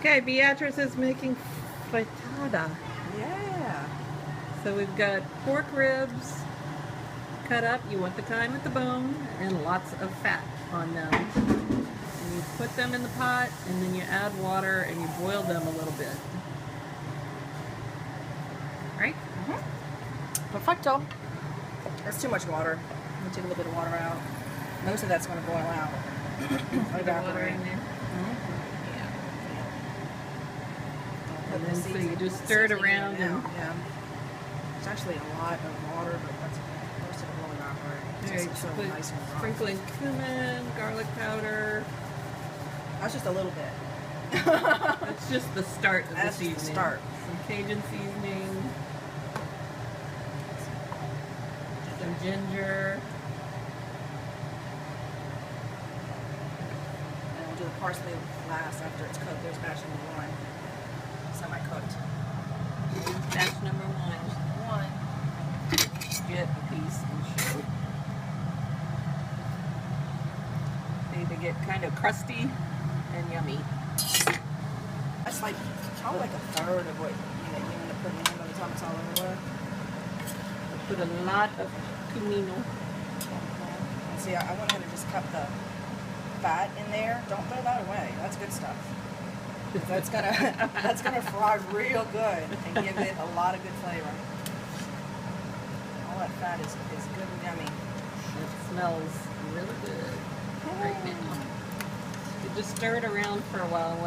Okay, Beatrice is making fritada. Yeah. So we've got pork ribs cut up. You want the kind with the bone and lots of fat on them. And you put them in the pot and then you add water and you boil them a little bit. Right? Perfecto. That's too much water. I'm gonna take a little bit of water out. Most of that's gonna boil out. Put the water in there. And then so you just stir it around. And it's actually a lot of water, but that's most of it will evaporate. It's so nice and raw. Sprinkle in cumin, garlic powder. That's just a little bit. That's just the start of the seasoning. Just the start. Some Cajun seasoning. Some ginger. And we'll do the parsley last after it's cooked. There's batch number one. Semi-cooked. Batch number one. Get a piece and show. They get kind of crusty and yummy. That's like probably like a third of what you end up putting in by the time it's all over. Put a lot of Cumino. And see, I went ahead and just cut the fat in there. Don't throw that away. That's good stuff. That's gonna fry real good and give it a lot of good flavor. All that fat is good and yummy. It smells really good right now. You just stir it around for a while and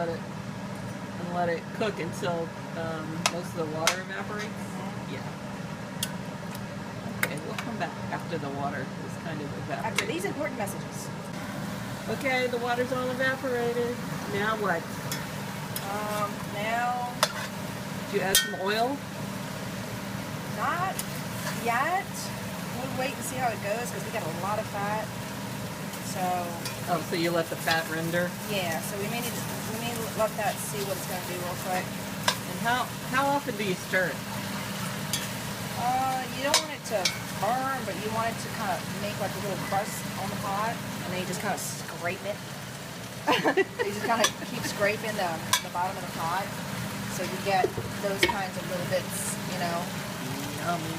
let it cook until most of the water evaporates. Yeah. Okay, we'll come back after the water is kind of evaporated. After these important messages. Okay, the water's all evaporated. Now what? Now, Did you add some oil? not yet. We'll wait and see how it goes because we got a lot of fat. So. Oh, so you let the fat render? Yeah. So we may let that see what it's going to do real quick. And how often do you stir it? You don't want it to burn, but you want it to kind of make like a little crust on the pot, and then you just kind of scrape it. You just kind of keep scraping the bottom of the pot, so you get those kinds of little bits, you know. Yummy.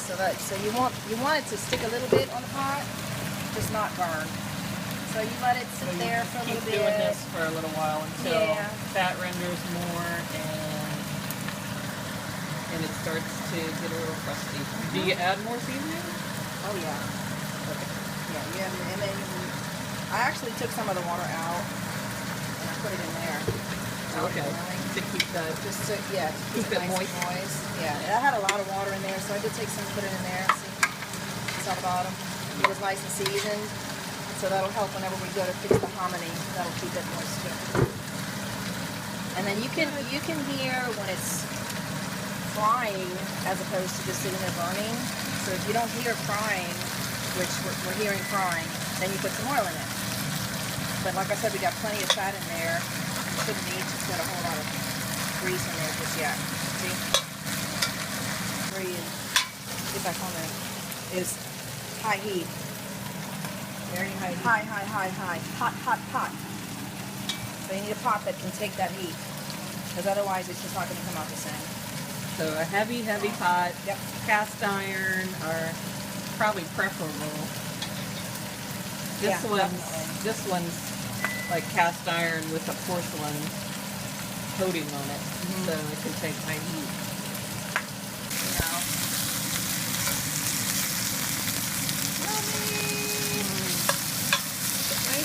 So you want it to stick a little bit on the pot, just not burn. So you let it sit there for a little bit. Keep doing this for a little while until fat renders more and it starts to get a little crusty. Do you add more seasoning? Oh yeah. Okay. Yeah, and then I actually took some of the water out and I put it in there. Okay. To keep that. Just to keep it nice and moist. Yeah, I had a lot of water in there, so I did take some, put it in there. See, it's on the bottom. It was nice and seasoned, so that'll help whenever we go to fix the hominy. That'll keep it moist too. And then you can hear when it's frying as opposed to just sitting there burning. So if you don't hear frying, which we're hearing frying, then you put some oil in it. But like I said, we got plenty of fat in there. You shouldn't need to put a whole lot of grease in there just yet. See? Get back on there. Is high heat. Very high heat. High. Hot. So you need a pot that can take that heat. Because otherwise it's just not going to come out the same. So a heavy pot. Yep. Cast iron are probably preferable. This one's like cast iron with a porcelain coating on it, so it can take high heat.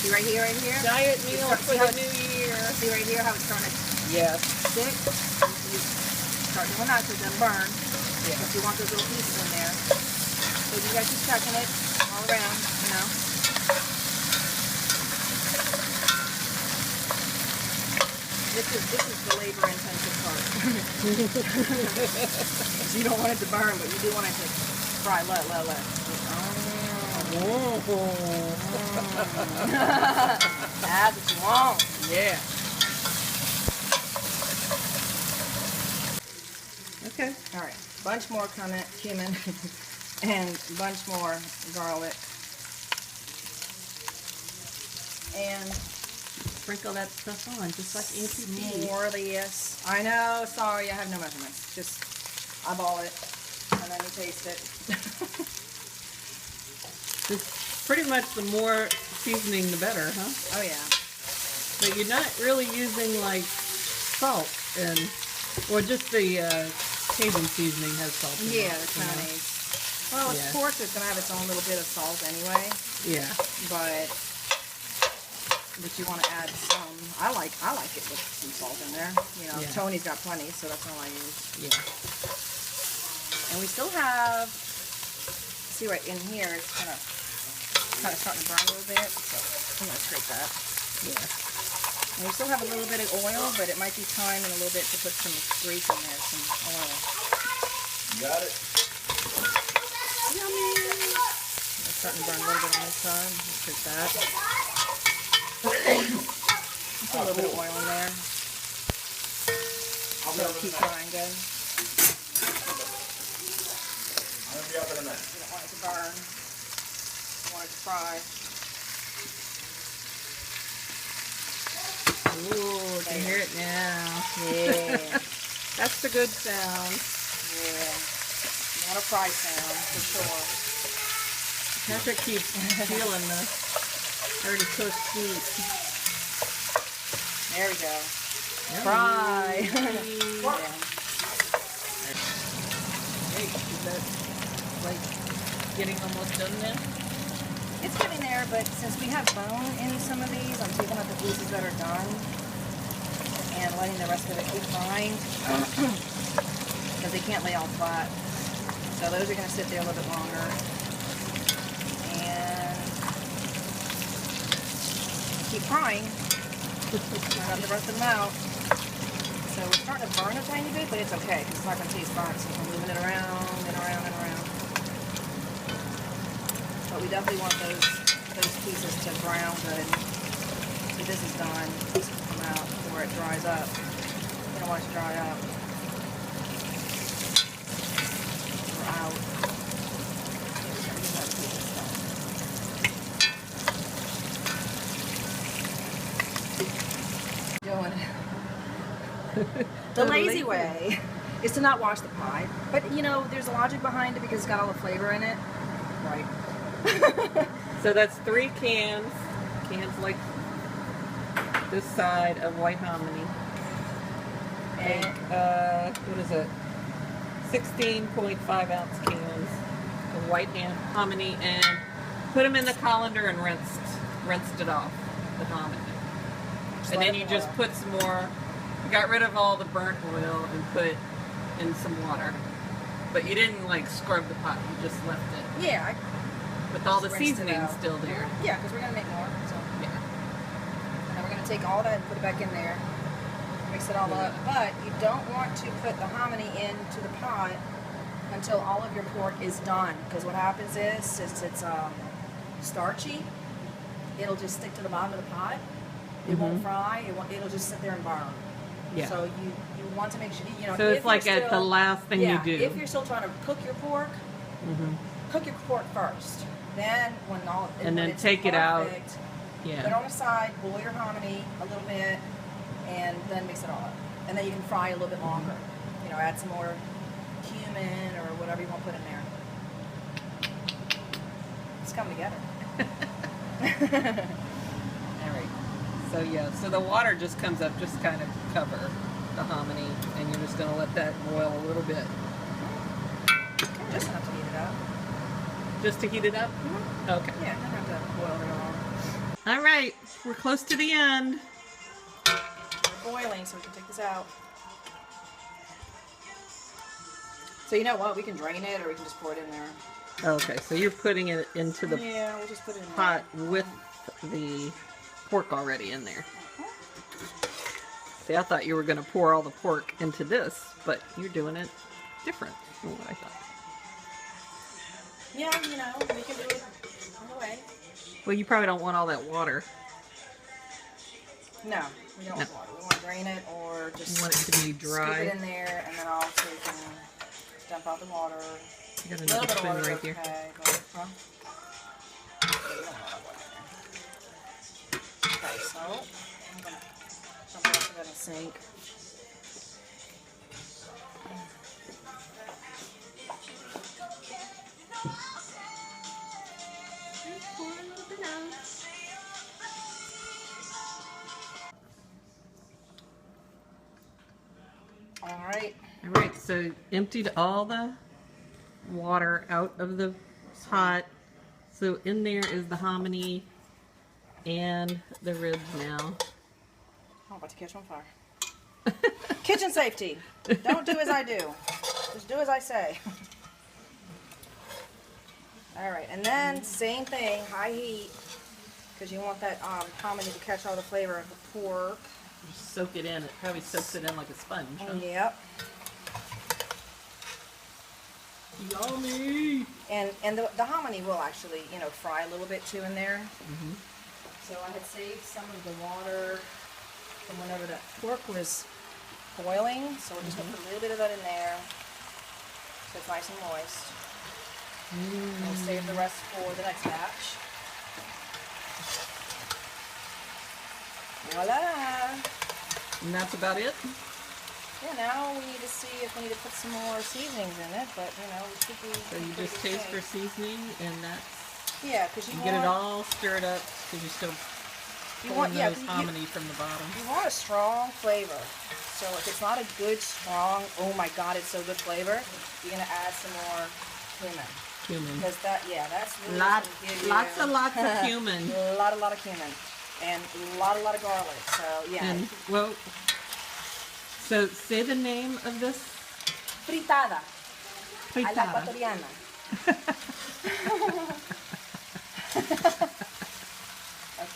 See right here? Diet meal for the new year. See right here how it's starting to stick? You start doing that so it doesn't burn. Yeah. But you want those little pieces in there. So you guys just checking it all around, you know. This is the labor-intensive part. You don't want it to burn, but you do want it to fry. Let. That's what you want. Yeah. Okay. All right. Bunch more cumin and a bunch more garlic. And sprinkle that stuff on, just like Auntie B. More of this. I know, sorry, I have no measurements. Just eyeball it, and then you taste it. It's pretty much the more seasoning, the better, huh? Oh, yeah. But you're not really using, like, salt and, or just the Cajun seasoning has salt in it. Yeah, the Chinese. Well, of course, it's going to have its own little bit of salt anyway. Yeah. But you want to add some. I like it with some salt in there. You know, Tony's got plenty, so that's all I use. Yeah. And we still have, see right in here, it's kind of starting to burn a little bit, so I'm going to scrape that. Yeah. And we still have a little bit of oil, but it might be time in a little bit to put some grease in there, some oil. Got it. Yummy! It's starting to burn a little bit on this side. Let's scrape that. Put a little bit of oil in there. So it'll keep frying good. I'm going to be up in a minute. You don't want it to burn. You want it to fry. Ooh, I can hear it now. Yeah. That's the good sound. Yeah. You want a fry sound, for sure. Patrick keeps feeling the already cooked meat. There we go. Fry. Yeah. Hey, is that like getting almost done then? It's getting there, but since we have bone in some of these, I'm taking out the pieces that are done and letting the rest of it keep frying because they can't lay all flat. So those are going to sit there a little bit longer. And keep frying. I got the rest of them out. So we're starting to burn a tiny bit, but it's okay because it's not going to taste fine. So I'm moving it around and around and around. But we definitely want those pieces to brown good. So this is done. This will come out before it dries up. You don't want it to dry up. We're out. Doing it. The lazy way is to not wash the pie. But you know, there's a logic behind it because it's got all the flavor in it. Right. So that's 3 cans like this side of white hominy. And what is it? 16.5 ounce cans of white hominy, and put them in the colander and rinsed it off, the hominy. And then you just put some more, you got rid of all the burnt oil and put in some water. But you didn't like scrub the pot, you just left it. Yeah. With all the seasoning still there. Yeah, because we're going to make more. So. Yeah. And then we're going to take all that and put it back in there. Mix it all up. But you don't want to put the hominy into the pot until all of your pork is done. Because what happens is, since it's starchy, it'll just stick to the bottom of the pot. It won't fry. It'll just sit there and burn. Yeah. So you want to make sure, you know. So it's like at the last thing you do. If you're still trying to cook your pork, cook your pork first. Then when it's take it out. put it on the side, boil your hominy a little bit, and then mix it all up. And then you can fry a little bit longer. You know, add some more cumin or whatever you want to put in there. It's coming together. All right. So yeah, so the water just comes up, just kind of cover the hominy, and you're just going to let that boil a little bit. Just enough to heat it up. Just to heat it up? Okay. Yeah, you don't have to boil it all. All right, we're close to the end. We're boiling, so we can take this out. So you know what? We can drain it, or we can just pour it in there. Okay, so you're putting it into the we'll just put it in pot with the pork already in there. See, I thought you were going to pour all the pork into this, but you're doing it different from what I thought. Yeah, you know, we can do it on the way. Well, you probably don't want all that water. No, we don't want water. We want to drain it or just You want it to be dry. scoop it in there, and then I'll take and dump out the water. You got A another little bit of spoon water right is here. okay, but, huh? Okay, so I'm gonna dump it into the sink. All right. All right, so emptied all the water out of the pot. So in there is the hominy and the ribs now. I'm about to catch on fire. Kitchen safety. Don't do as I do. Just do as I say. All right, and then same thing, high heat, because you want that hominy to catch all the flavor of the pork. Just soak it in. It probably soaks it in like a sponge. Huh? Yep. Yummy! And the hominy will actually, you know, fry a little bit too in there. Mm-hmm. So I had saved some of the water from whenever the pork was boiling. So we're just going to put a little bit of that in there so it's nice and moist. And we'll save the rest for the next batch. Voila! And that's about it? Yeah, now we need to see if we need to put some more seasonings in it, but you know, we should be. So you just taste for seasoning, and that's Yeah, because you get it all stirred up because you're still pulling those hominy from the bottom. You want a strong flavor. So if it's not a good, strong, oh my God, it's so good flavor, you're gonna add some more cumin. Cumin. Because that's really Lots gonna of cumin. A lot of cumin, and a lot of garlic. So yeah. And well, so say the name of this. Fritada. A la Fritada. ecuatoriana.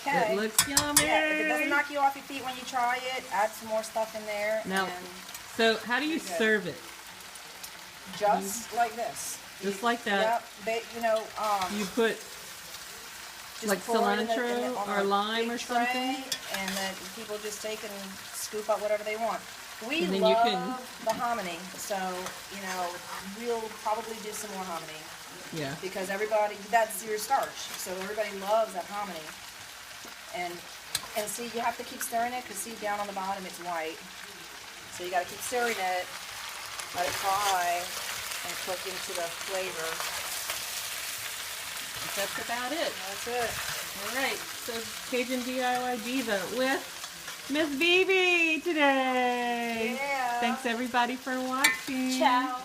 Okay. It looks yummy. Yeah, if it doesn't knock you off your feet when you try it, add some more stuff in there. Now, and so how do you serve it? just like this. Just like that. Yep. You know, You put just like pour it in cilantro on or a lime big or something? tray, and then people just take and scoop up whatever they want. We And then love you can- the hominy, so you know we'll probably do some more hominy Yeah. because that's your starch, so everybody loves that hominy. And see, you have to keep stirring it because see down on the bottom it's white, so you got to keep stirring it, let it fry, and cook into the flavor. That's about it. That's it. All right. So Cajun DIY Diva with Miss Vivi today. Yeah. Thanks everybody for watching. Ciao.